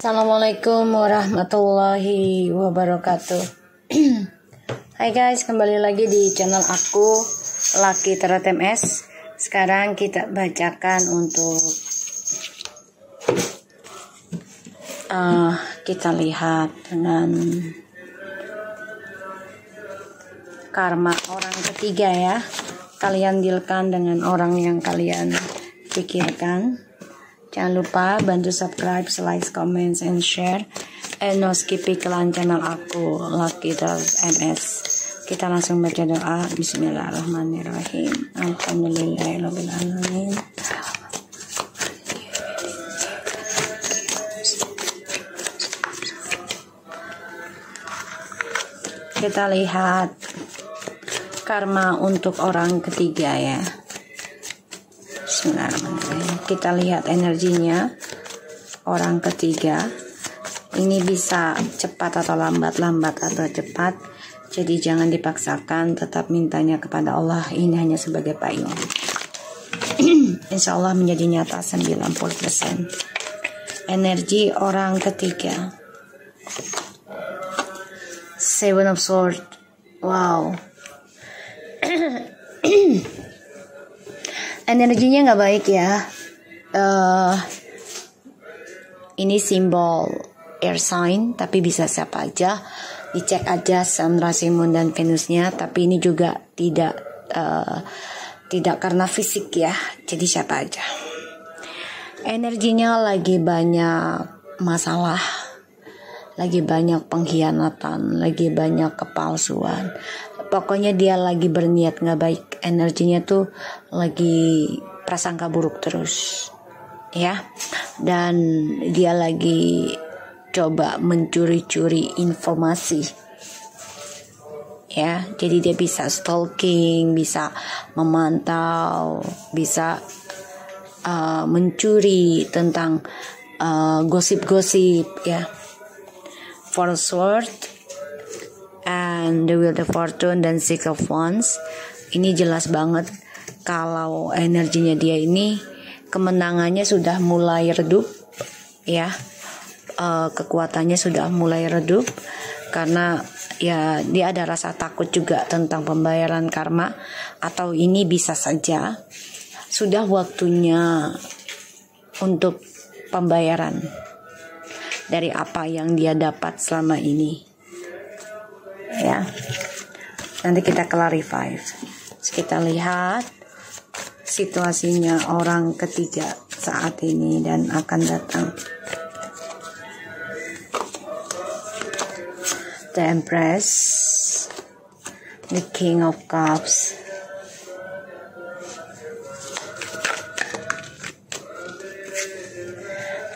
Assalamualaikum warahmatullahi wabarakatuh. Hai guys, kembali lagi di channel aku Lucky Tarot MS. Sekarang kita bacakan untuk kita lihat dengan karma orang ketiga ya. Kalian dealkan dengan orang yang kalian pikirkan. Jangan lupa bantu subscribe, like, comment, and share. And no skip iklan channel aku Lucky Tarot MS. Kita langsung baca doa. Bismillahirrahmanirrahim. Alhamdulillahirabbil alamin. Kita lihat karma untuk orang ketiga ya. Bismillahirrahmanirrahim. Kita lihat energinya orang ketiga. Ini bisa cepat atau lambat atau cepat. Jadi jangan dipaksakan, tetap mintanya kepada Allah. Ini hanya sebagai payung. Insya Allah menjadi nyata 90%. Energi orang ketiga. Seven of Swords. Wow. Energinya nggak baik ya. Ini simbol air sign, tapi bisa siapa aja. Dicek aja Sun, Rasi, Moon, dan Venusnya. Tapi ini juga tidak karena fisik ya. Jadi siapa aja. Energinya lagi banyak masalah, lagi banyak pengkhianatan, lagi banyak kepalsuan. Pokoknya dia lagi berniat nggak baik. Energinya tuh lagi prasangka buruk terus ya. Dan dia lagi coba mencuri-curi informasi ya. Jadi dia bisa stalking, bisa memantau, bisa mencuri tentang gosip-gosip ya. Four of Swords and the Wheel of Fortune dan Six of Wands. Ini jelas banget kalau energinya dia ini kemenangannya sudah mulai redup ya. Kekuatannya sudah mulai redup karena ya dia ada rasa takut juga tentang pembayaran karma, atau ini bisa saja sudah waktunya untuk pembayaran dari apa yang dia dapat selama ini ya. Nanti kita clarify. Kita lihat situasinya orang ketiga saat ini dan akan datang. The Empress, the King of Cups,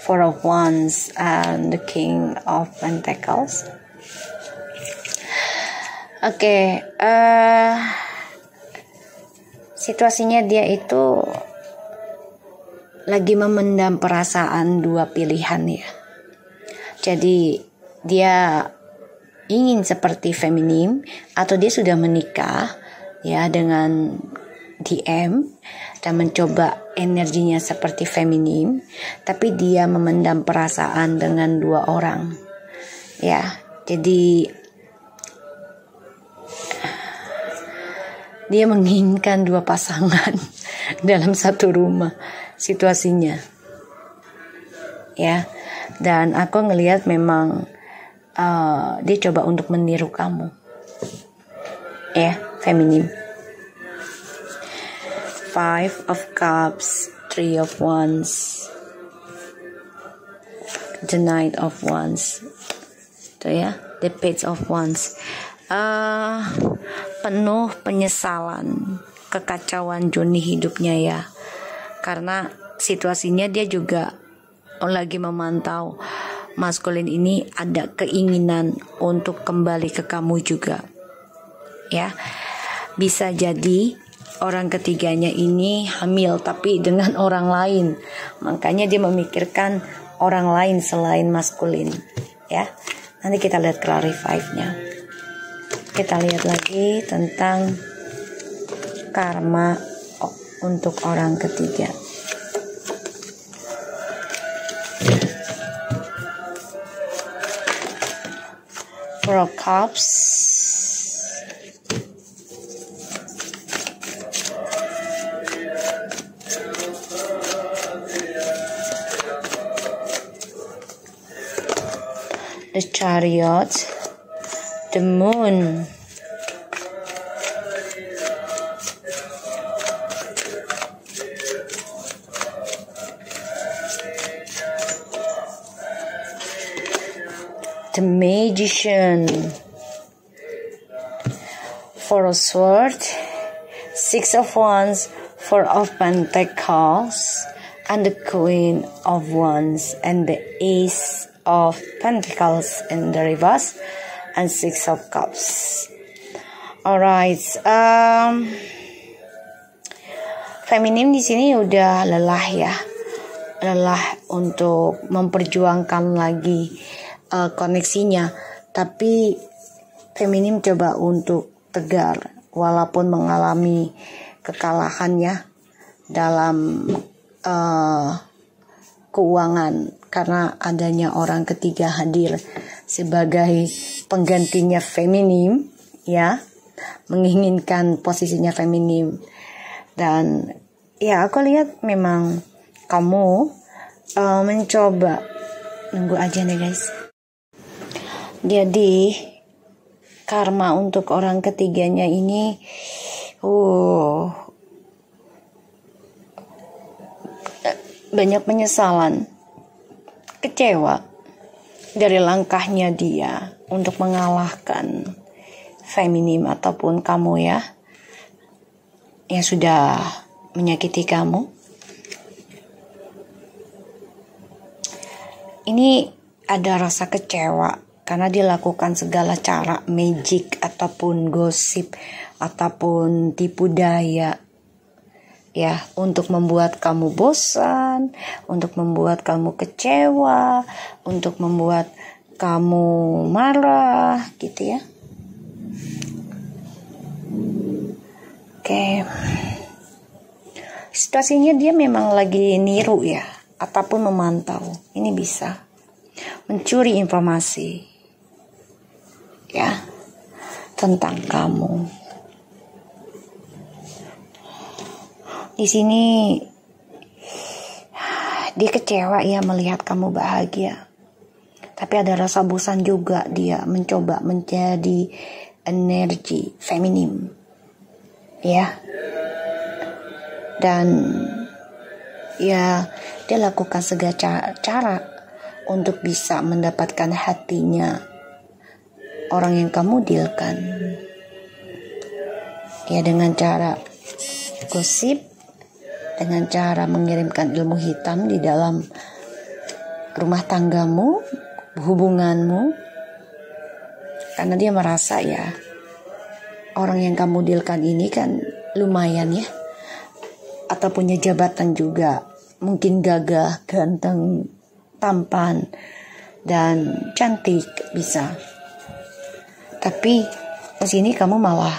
Four of Wands, and the King of Pentacles. Oke, situasinya dia itu lagi memendam perasaan dua pilihan ya. Jadi dia ingin seperti feminim, atau dia sudah menikah ya dengan DM dan mencoba energinya seperti feminim, tapi dia memendam perasaan dengan dua orang ya. Jadi dia menginginkan dua pasangan dalam satu rumah situasinya ya. Dan aku ngelihat memang dia coba untuk meniru kamu ya, feminim. Five of Cups, Three of Wands, the Knight of Wands itu ya, the Page of Wands. Penuh penyesalan, kekacauan Joni hidupnya ya, karena situasinya dia juga lagi memantau maskulin ini ada keinginan untuk kembali ke kamu juga ya. Bisa jadi orang ketiganya ini hamil tapi dengan orang lain, makanya dia memikirkan orang lain selain maskulin ya. Nanti kita lihat clarify-nya. Kita lihat lagi tentang karma untuk orang ketiga. Four of Cups, the Chariot, the Moon, the Magician, Four of Swords, Six of Wands, Four of Pentacles, and the Queen of Wands, and the Ace of Pentacles in the reverse, and Six of Cups. Alright, feminim di sini udah lelah ya, lelah untuk memperjuangkan lagi koneksinya, tapi feminim coba untuk tegar walaupun mengalami kekalahan ya dalam keuangan karena adanya orang ketiga hadir sebagai penggantinya feminim ya, menginginkan posisinya feminim. Dan ya aku lihat memang kamu mencoba, nunggu aja nih guys. Jadi karma untuk orang ketiganya ini banyak penyesalan, kecewa dari langkahnya dia untuk mengalahkan feminim ataupun kamu ya, yang sudah menyakiti kamu. Ini ada rasa kecewa karena dilakukan segala cara magic ataupun gosip ataupun tipu daya ya, untuk membuat kamu bosan, untuk membuat kamu kecewa, untuk membuat kamu marah gitu ya. Oke. Situasinya dia memang lagi niru ya, ataupun memantau. Ini bisa mencuri informasi ya tentang kamu. Di sini dia kecewa ya melihat kamu bahagia, tapi ada rasa bosan juga. Dia mencoba menjadi energi feminim ya, dan ya dia lakukan segala cara untuk bisa mendapatkan hatinya orang yang kamu dealkan ya, dengan cara gosip, dengan cara mengirimkan ilmu hitam di dalam rumah tanggamu, hubunganmu, karena dia merasa ya orang yang kamu dealkan ini kan lumayan ya, atau punya jabatan juga, mungkin gagah, ganteng, tampan, dan cantik bisa. Tapi di sini kamu malah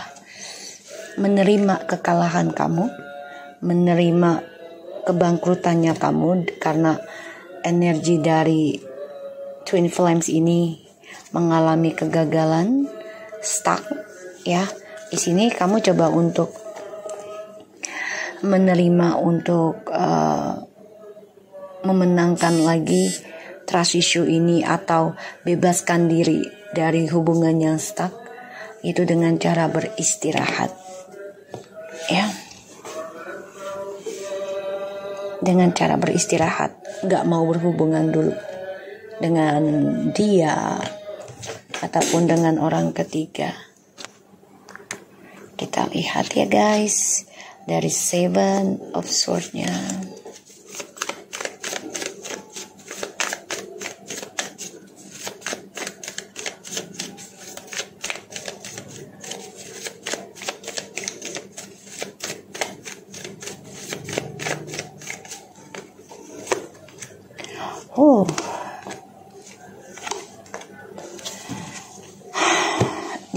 menerima kekalahan kamu, menerima kebangkrutannya kamu karena energi dari Twin Flames ini mengalami kegagalan, stuck ya. Di sini kamu coba untuk menerima, untuk memenangkan lagi trust issue ini atau bebaskan diri dari hubungan yang stuck itu dengan cara beristirahat ya, dengan cara beristirahat, gak mau berhubungan dulu dengan dia ataupun dengan orang ketiga. Kita lihat ya guys dari Seven of Swords-nya.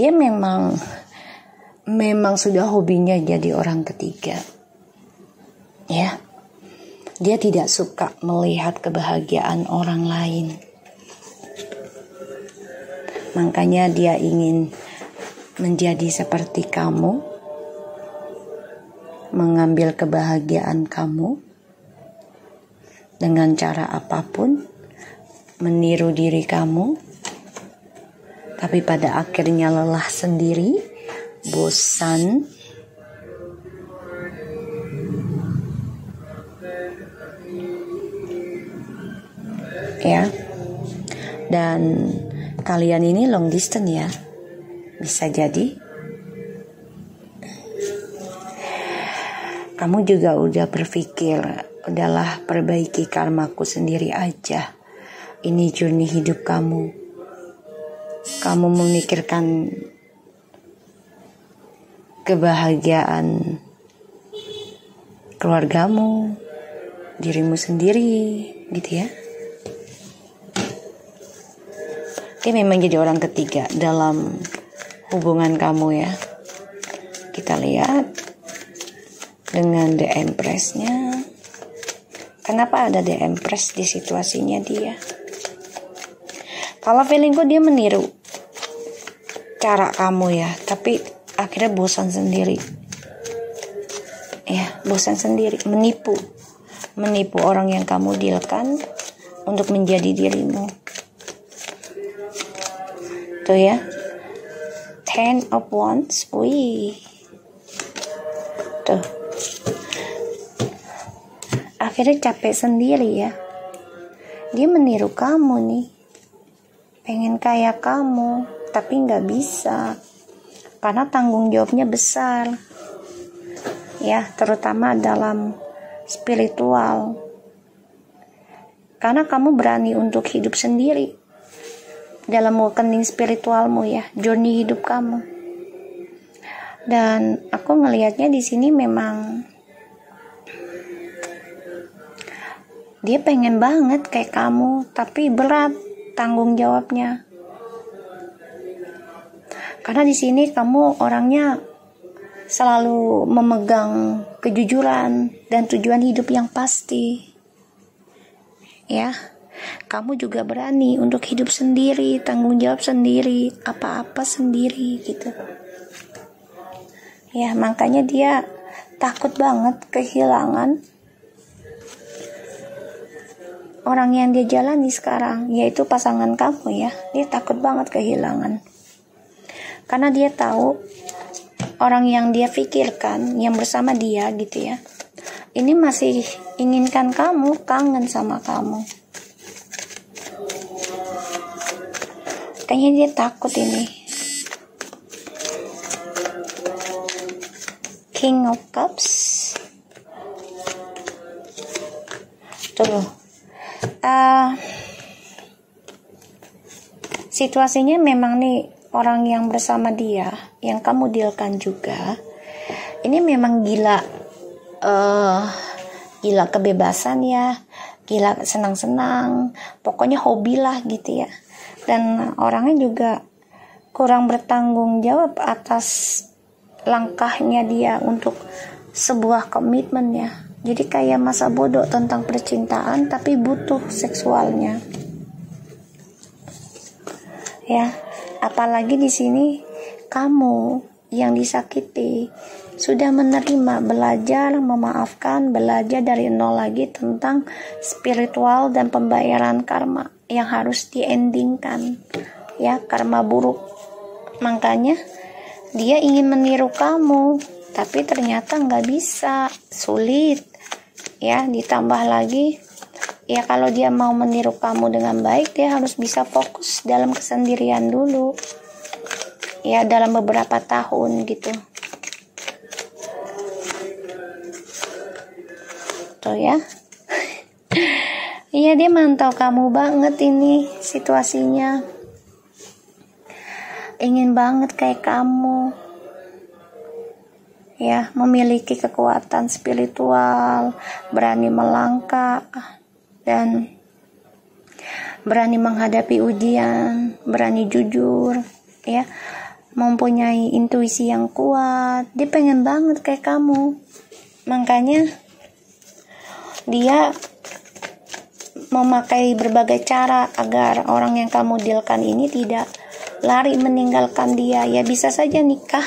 Dia memang sudah hobinya jadi orang ketiga ya. Dia tidak suka melihat kebahagiaan orang lain. Makanya dia ingin menjadi seperti kamu, mengambil kebahagiaan kamu dengan cara apapun, meniru diri kamu, tapi pada akhirnya lelah sendiri, bosan, ya. Dan kalian ini long distance ya, bisa jadi kamu juga udah berpikir, udahlah perbaiki karmaku sendiri aja. Ini journey hidup kamu. Kamu memikirkan kebahagiaan keluargamu, dirimu sendiri, gitu ya. Dia memang jadi orang ketiga dalam hubungan kamu ya. Kita lihat dengan The Empress-nya. Kenapa ada The Empress di situasinya dia? Kalau feelingku dia meniru cara kamu ya, tapi akhirnya bosan sendiri. Ya, bosan sendiri, menipu orang yang kamu dealkan untuk menjadi dirimu. Tuh ya, Ten of Wands, wih, tuh, akhirnya capek sendiri ya. Dia meniru kamu nih, pengen kayak kamu, tapi nggak bisa, karena tanggung jawabnya besar, ya, terutama dalam spiritual. Karena kamu berani untuk hidup sendiri dalam awakening spiritualmu ya, journey hidup kamu. Dan aku ngelihatnya di sini memang dia pengen banget kayak kamu, tapi berat tanggung jawabnya. Karena di sini kamu orangnya selalu memegang kejujuran dan tujuan hidup yang pasti. Ya. Kamu juga berani untuk hidup sendiri, tanggung jawab sendiri, apa-apa sendiri gitu. Ya, makanya dia takut banget kehilangan orang yang dia jalani sekarang, yaitu pasangan kamu ya. Dia takut banget kehilangan. Karena dia tahu orang yang dia pikirkan, yang bersama dia gitu ya, ini masih inginkan kamu, kangen sama kamu. Kayaknya dia takut ini. King of Cups. Tuh. Situasinya memang nih, orang yang bersama dia, yang kamu dealkan juga, ini memang gila kebebasan ya, gila senang-senang, pokoknya hobi lah gitu ya. Dan orangnya juga kurang bertanggung jawab atas langkahnya dia untuk sebuah komitmen ya. Jadi kayak masa bodoh tentang percintaan, tapi butuh seksualnya. Ya, apalagi di sini kamu yang disakiti sudah menerima, belajar memaafkan, belajar dari nol lagi tentang spiritual dan pembayaran karma yang harus di-endingkan ya, karma buruk. Makanya dia ingin meniru kamu, tapi ternyata nggak bisa, sulit ya. Ditambah lagi ya, kalau dia mau meniru kamu dengan baik, dia harus bisa fokus dalam kesendirian dulu ya, dalam beberapa tahun gitu. Tuh ya. Iya, dia mantau kamu banget ini situasinya. Ingin banget kayak kamu. Ya, memiliki kekuatan spiritual, berani melangkah dan berani menghadapi ujian, berani jujur, ya. Mempunyai intuisi yang kuat. Dia pengen banget kayak kamu. Makanya dia memakai berbagai cara agar orang yang kamu dealkan ini tidak lari meninggalkan dia. Ya bisa saja nikah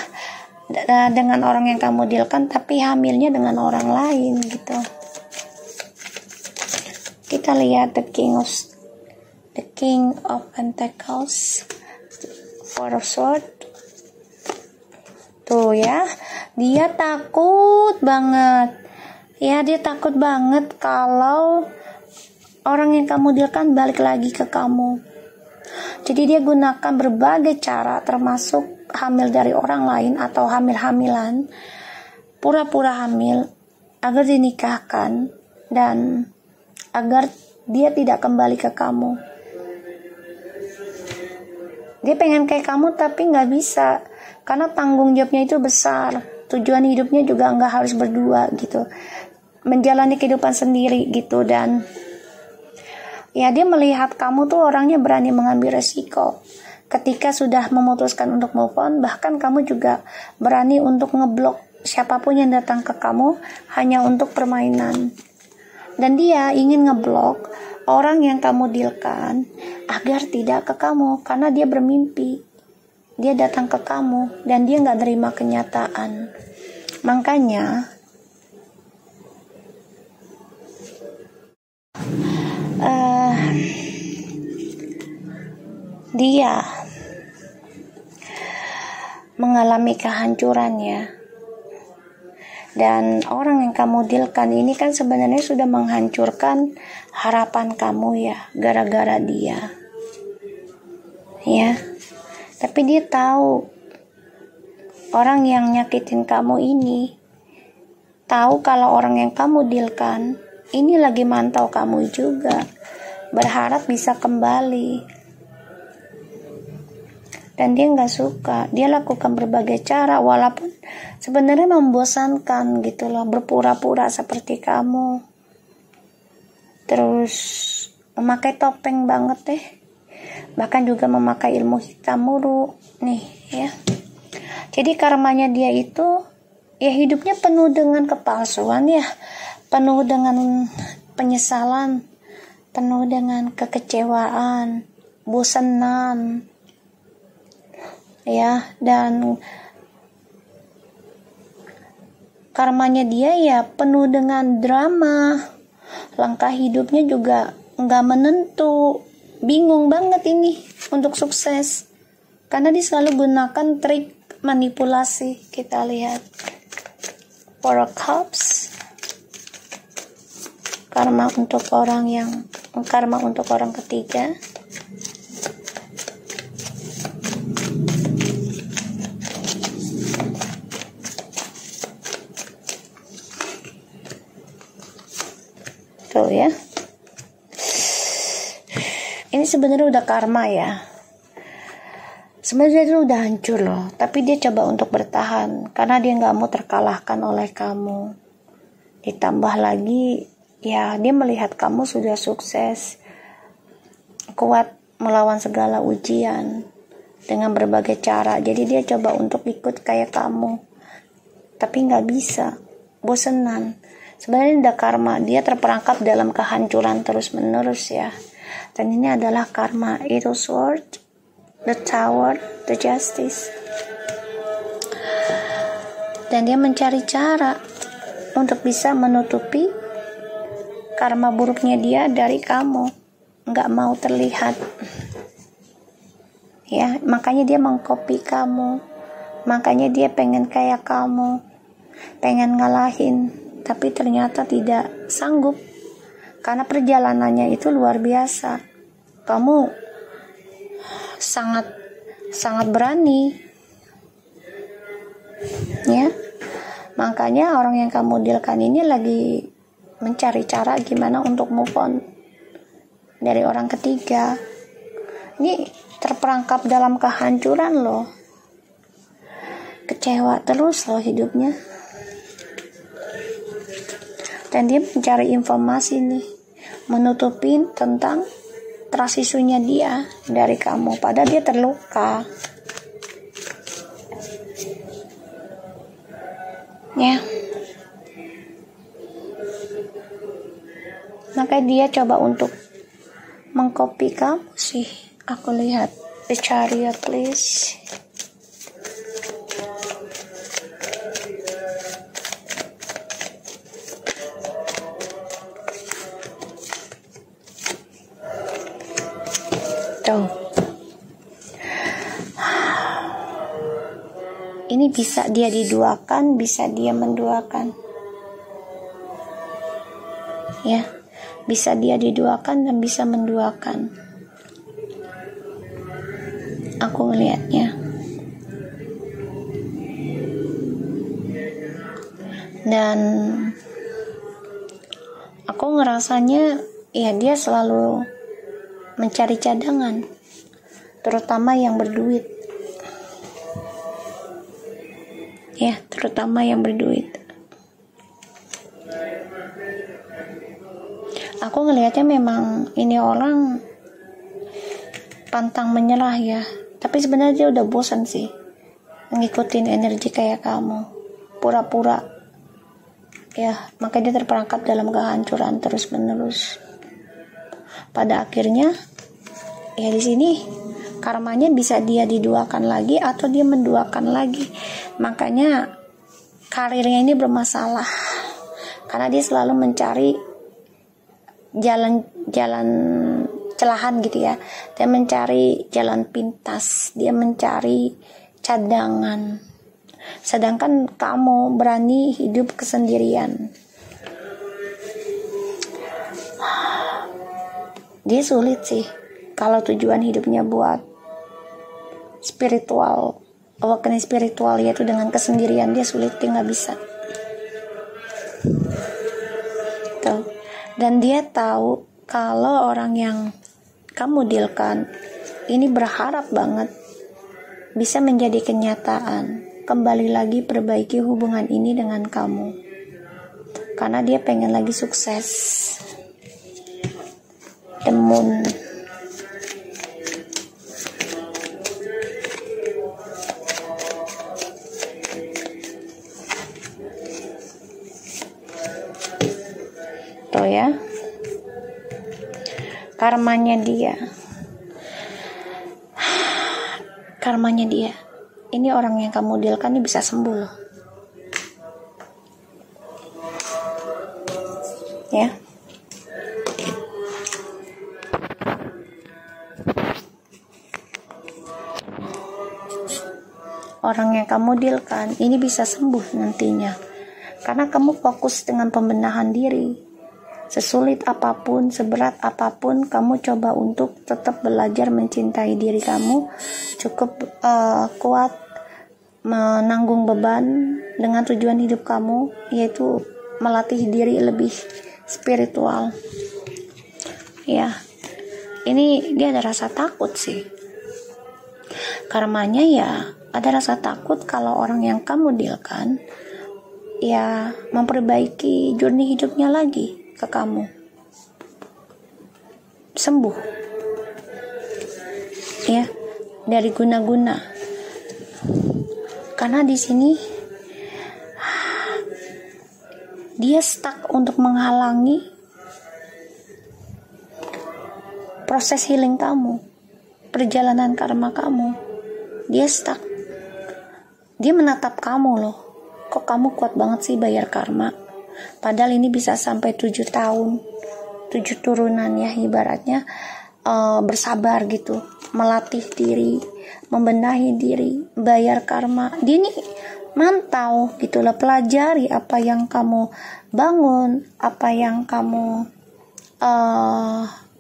dengan orang yang kamu dealkan tapi hamilnya dengan orang lain gitu. Kita lihat the King of Pentacles, Four of Swords. Tuh ya, dia takut banget. Ya, dia takut banget kalau orang yang kamu dealkan balik lagi ke kamu. Jadi dia gunakan berbagai cara, termasuk hamil dari orang lain atau hamil-hamilan, pura-pura hamil agar dinikahkan dan agar dia tidak kembali ke kamu. Dia pengen kayak kamu tapi nggak bisa karena tanggung jawabnya itu besar. Tujuan hidupnya juga nggak harus berdua gitu, menjalani kehidupan sendiri gitu. Dan ya dia melihat kamu tuh orangnya berani mengambil resiko. Ketika sudah memutuskan untuk move on, bahkan kamu juga berani untuk ngeblok siapapun yang datang ke kamu hanya untuk permainan. Dan dia ingin ngeblok orang yang kamu dealkan agar tidak ke kamu, karena dia bermimpi dia datang ke kamu dan dia gak terima kenyataan. Makanya dia mengalami kehancuran ya. Dan orang yang kamu dealkan ini kan sebenarnya sudah menghancurkan harapan kamu ya, gara-gara dia. Ya. Tapi dia tahu orang yang nyakitin kamu ini tahu kalau orang yang kamu dealkan ini lagi mantau kamu juga, berharap bisa kembali. Dan dia nggak suka, dia lakukan berbagai cara walaupun sebenarnya membosankan gitu loh, berpura-pura seperti kamu, terus memakai topeng banget deh, bahkan juga memakai ilmu hitam mulu nih ya. Jadi karmanya dia itu ya hidupnya penuh dengan kepalsuan ya, penuh dengan penyesalan, penuh dengan kekecewaan, bosanan ya. Dan karmanya dia ya penuh dengan drama, langkah hidupnya juga nggak menentu, bingung banget ini untuk sukses karena dia selalu gunakan trik manipulasi. Kita lihat Four of Cups, karma untuk orang ketiga. Tuh ya, ini sebenarnya udah karma ya, sebenarnya itu udah hancur loh, tapi dia coba untuk bertahan karena dia nggak mau terkalahkan oleh kamu. Ditambah lagi ya, dia melihat kamu sudah sukses, kuat melawan segala ujian dengan berbagai cara, jadi dia coba untuk ikut kayak kamu tapi nggak bisa, bosenan. Sebenarnya udah karma, dia terperangkap dalam kehancuran terus menerus ya. Dan ini adalah karma, itu sword, the tower, the justice. Dan dia mencari cara untuk bisa menutupi karma buruknya dia dari kamu, nggak mau terlihat ya. Makanya dia mengcopy kamu, makanya dia pengen kayak kamu, pengen ngalahin, tapi ternyata tidak sanggup karena perjalanannya itu luar biasa. Kamu sangat berani ya. Makanya orang yang kamu dealkan ini lagi mencari cara gimana untuk move on dari orang ketiga. Ini terperangkap dalam kehancuran loh, kecewa terus loh hidupnya. Dan dia mencari informasi nih, menutupin tentang trust isunya dia dari kamu, padahal dia terluka ya. Makanya dia coba untuk mengcopy kamu sih. Aku lihat the chariot please. Tuh. Ini bisa dia diduakan, bisa dia menduakan. Ya. Bisa dia diduakan dan bisa menduakan. Aku melihatnya. Dan aku ngerasanya ya dia selalu mencari cadangan, terutama yang berduit. Ya, terutama yang berduit. Aku ngelihatnya memang ini orang pantang menyerah ya. Tapi sebenarnya dia udah bosan sih ngikutin energi kayak kamu. Pura-pura. Ya, makanya dia terperangkap dalam kehancuran terus-menerus. Pada akhirnya ya di sini karmanya bisa dia diduakan lagi atau dia menduakan lagi. Makanya karirnya ini bermasalah. Karena dia selalu mencari jalan celahan gitu ya. Dia mencari jalan pintas, dia mencari cadangan. Sedangkan kamu berani hidup kesendirian. Dia sulit sih kalau tujuan hidupnya buat spiritual, awakening spiritual, yaitu dengan kesendirian. Dia sulit, dia nggak bisa. Tuh. Dan dia tahu kalau orang yang kamu dealkan ini berharap banget bisa menjadi kenyataan. Kembali lagi perbaiki hubungan ini dengan kamu. Karena dia pengen lagi sukses. The Moon. Tuh ya. Karmanya dia. Ini orang yang kamu dealkan ini bisa sembuh loh. Ya. Orang yang kamu dealkan ini bisa sembuh nantinya. Karena kamu fokus dengan pembenahan diri. Sesulit apapun, seberat apapun, kamu coba untuk tetap belajar mencintai diri kamu. Cukup kuat menanggung beban dengan tujuan hidup kamu, yaitu melatih diri lebih spiritual. Ya, ini dia ada rasa takut sih. Karmanya ya ada rasa takut kalau orang yang kamu dealkan ya memperbaiki journey hidupnya lagi ke kamu, sembuh ya dari guna-guna. Karena di sini dia stuck untuk menghalangi proses healing kamu, perjalanan karma kamu. Dia stuck. Dia menatap kamu loh, kok kamu kuat banget sih bayar karma. Padahal ini bisa sampai 7 tahun, 7 turunan ya ibaratnya. Bersabar gitu, melatih diri, membenahi diri, bayar karma. Dia nih mantau gitu lah, pelajari apa yang kamu bangun, apa yang kamu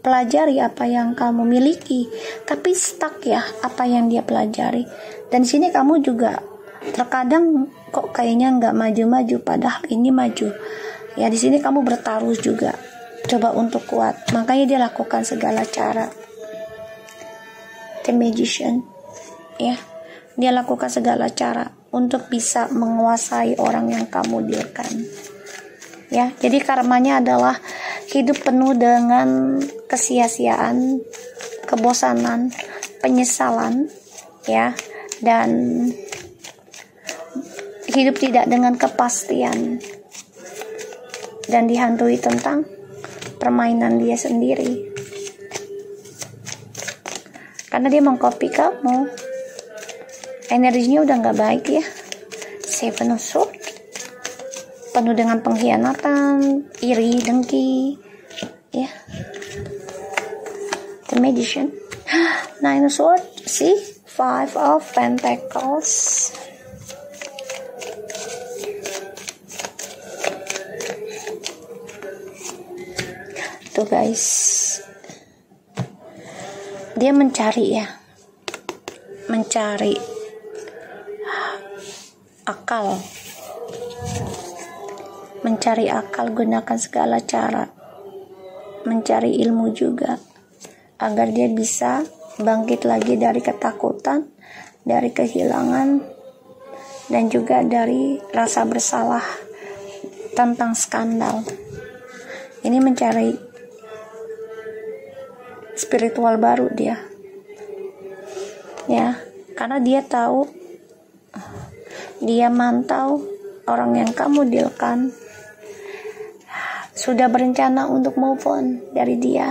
pelajari, apa yang kamu miliki. Tapi stuck ya apa yang dia pelajari. Dan di sini kamu juga terkadang kok kayaknya nggak maju-maju, padahal ini maju. Ya di sini kamu bertaruh juga, coba untuk kuat. Makanya dia lakukan segala cara. The Magician, ya, dia lakukan segala cara untuk bisa menguasai orang yang kamu dealkan. Ya, jadi karmanya adalah hidup penuh dengan kesia-siaan, kebosanan, penyesalan, ya, dan hidup tidak dengan kepastian, dan dihantui tentang permainan dia sendiri. karena dia mengcopy kamu. Energinya udah nggak baik ya. Seven of Swords, penuh dengan pengkhianatan, iri, dengki, ya. The Magician, Nine of Swords, see, Five of Pentacles. Tuh guys, dia mencari ya, mencari akal, mencari akal, gunakan segala cara, mencari ilmu juga agar dia bisa bangkit lagi dari ketakutan, dari kehilangan, dan juga dari rasa bersalah tentang skandal. Ini mencari spiritual baru dia, ya, karena dia tahu, dia mantau orang yang kamu dealkan sudah berencana untuk move on dari dia.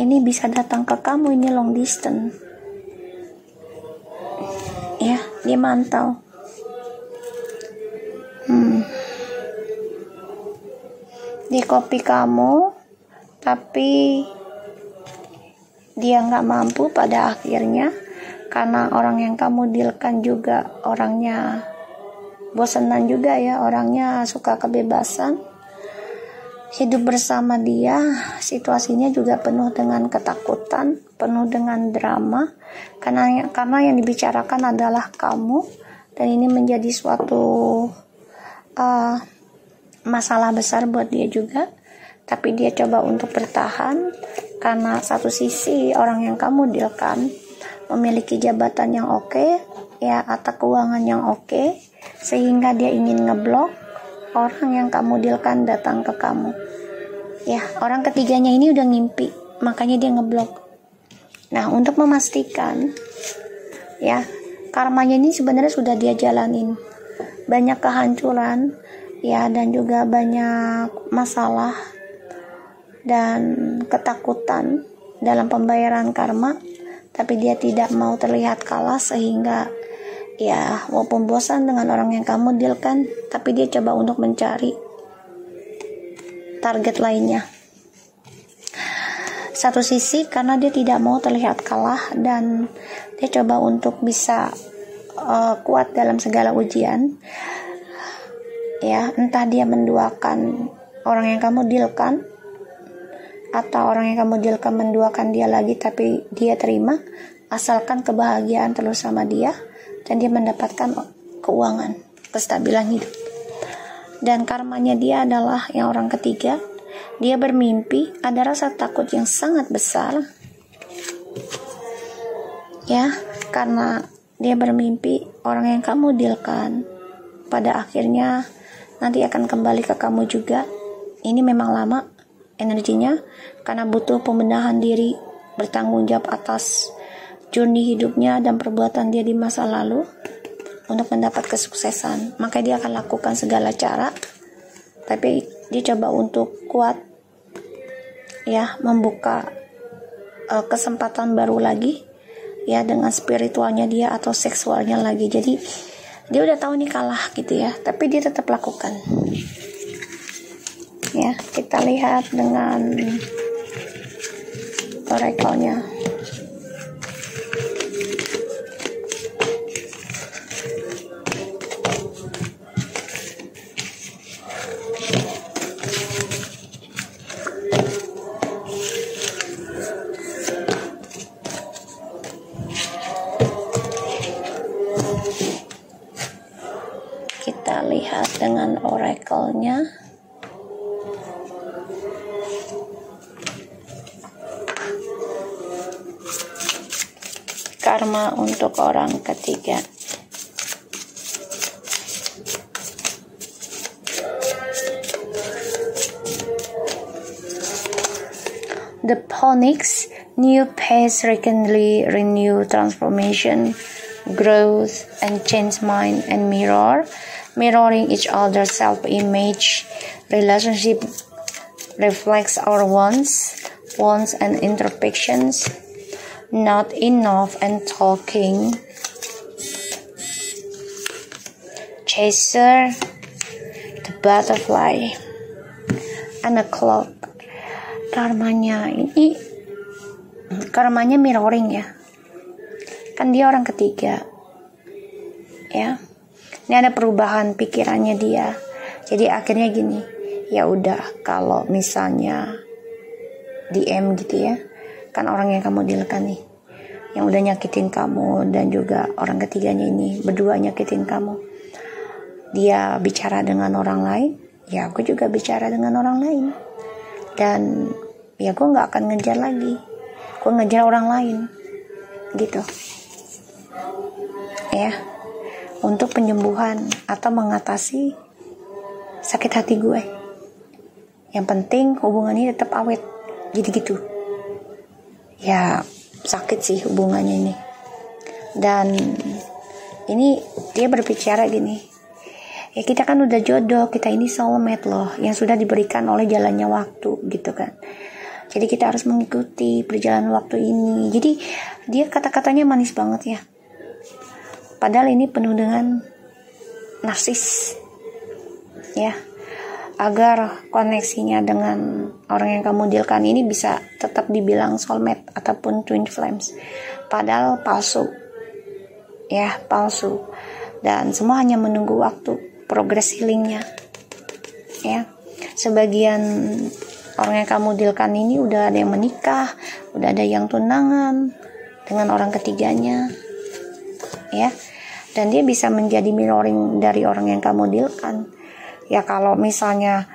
Ini bisa datang ke kamu, ini long distance, ya, dia mantau. Dia copy kamu, tapi dia nggak mampu pada akhirnya, karena orang yang kamu dealkan juga orangnya bosenan juga ya, orangnya suka kebebasan. Hidup bersama dia situasinya juga penuh dengan ketakutan, penuh dengan drama, karena yang dibicarakan adalah kamu, dan ini menjadi suatu masalah besar buat dia juga. Tapi dia coba untuk bertahan, karena satu sisi orang yang kamu dealkan memiliki jabatan yang oke, ya, atau keuangan yang oke, sehingga dia ingin ngeblok orang yang kamu dealkan datang ke kamu. Ya, orang ketiganya ini udah ngimpi, makanya dia ngeblok. Nah, untuk memastikan, ya, karmanya ini sebenarnya sudah dia jalanin. Banyak kehancuran, ya, dan juga banyak masalah dan ketakutan dalam pembayaran karma, tapi dia tidak mau terlihat kalah, sehingga ya, walaupun bosan dengan orang yang kamu dealkan, tapi dia coba untuk mencari target lainnya. Satu sisi karena dia tidak mau terlihat kalah, dan dia coba untuk bisa kuat dalam segala ujian, ya, entah dia menduakan orang yang kamu dealkan, atau orang yang kamu dealkan menduakan dia lagi, tapi dia terima asalkan kebahagiaan terus sama dia, dan dia mendapatkan keuangan, kestabilan hidup. Dan karmanya dia adalah yang orang ketiga. Dia bermimpi, ada rasa takut yang sangat besar, ya, karena dia bermimpi orang yang kamu dealkan pada akhirnya nanti akan kembali ke kamu juga. Ini memang lama energinya, karena butuh pembenahan diri, bertanggung jawab atas journey hidupnya dan perbuatan dia di masa lalu untuk mendapat kesuksesan. Maka dia akan lakukan segala cara, tapi dia coba untuk kuat, ya, membuka kesempatan baru lagi, ya, dengan spiritualnya dia atau seksualnya lagi. Jadi dia udah tahu nih kalah gitu ya, tapi dia tetap lakukan. Ya, kita lihat dengan oracle-nya. Kita lihat dengan oracle-nya. Karma untuk orang ketiga. The Phoenix, new pace, recently renew, transformation, growth, and change mind and mirroring each other's self-image. Relationship reflects our wants, wants and imperfections, not enough and talking, chaser, the butterfly, and a clock. Karmanya mirroring ya, kan dia orang ketiga ya. Ini ada perubahan pikirannya dia. Jadi akhirnya gini, ya udah kalau misalnya DM gitu ya, kan orang yang kamu dealkan nih, yang udah nyakitin kamu dan juga orang ketiganya ini berdua nyakitin kamu, dia bicara dengan orang lain, ya aku juga bicara dengan orang lain, dan ya gue nggak akan ngejar lagi, gue ngejar orang lain gitu ya, untuk penyembuhan atau mengatasi sakit hati gue. Yang penting hubungan ini tetap awet, gitu-gitu ya. Sakit sih hubungannya ini. Dan ini dia berbicara gini, ya kita kan udah jodoh, kita ini soulmate loh, yang sudah diberikan oleh jalannya waktu gitu kan. Jadi kita harus mengikuti perjalanan waktu ini. Jadi dia kata-katanya manis banget ya, padahal ini penuh dengan narsis ya, agar koneksinya dengan orang yang kamu dealkan ini bisa tetap dibilang soulmate ataupun twin flames, padahal palsu ya, palsu. Dan semua hanya menunggu waktu progress healingnya ya. Sebagian orang yang kamu dealkan ini udah ada yang menikah, udah ada yang tunangan dengan orang ketiganya ya, dan dia bisa menjadi mirroring dari orang yang kamu dealkan ya. Kalau misalnya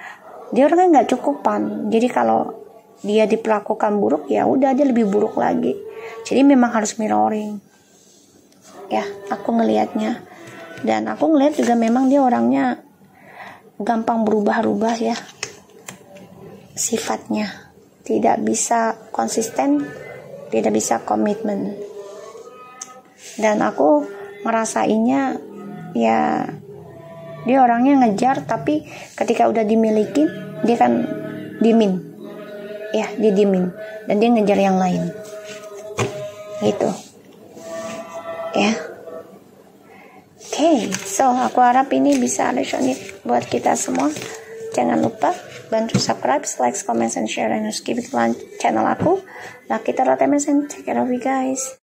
dia orangnya nggak cukupan, jadi kalau dia diperlakukan buruk ya udah dia lebih buruk lagi. Jadi memang harus mirroring ya, aku ngelihatnya. Dan aku ngelihat juga memang dia orangnya gampang berubah-ubah ya sifatnya, tidak bisa konsisten, tidak bisa komitmen. Dan aku ngerasainnya ya, dia orangnya ngejar, tapi ketika udah dimiliki dia kan dimin ya, dia dimin dan dia ngejar yang lain gitu ya. Oke, so aku harap ini bisa resonate buat kita semua. Jangan lupa bantu subscribe, like, comment, and share, and subscribe channel aku. Nah, kita Take care of you guys.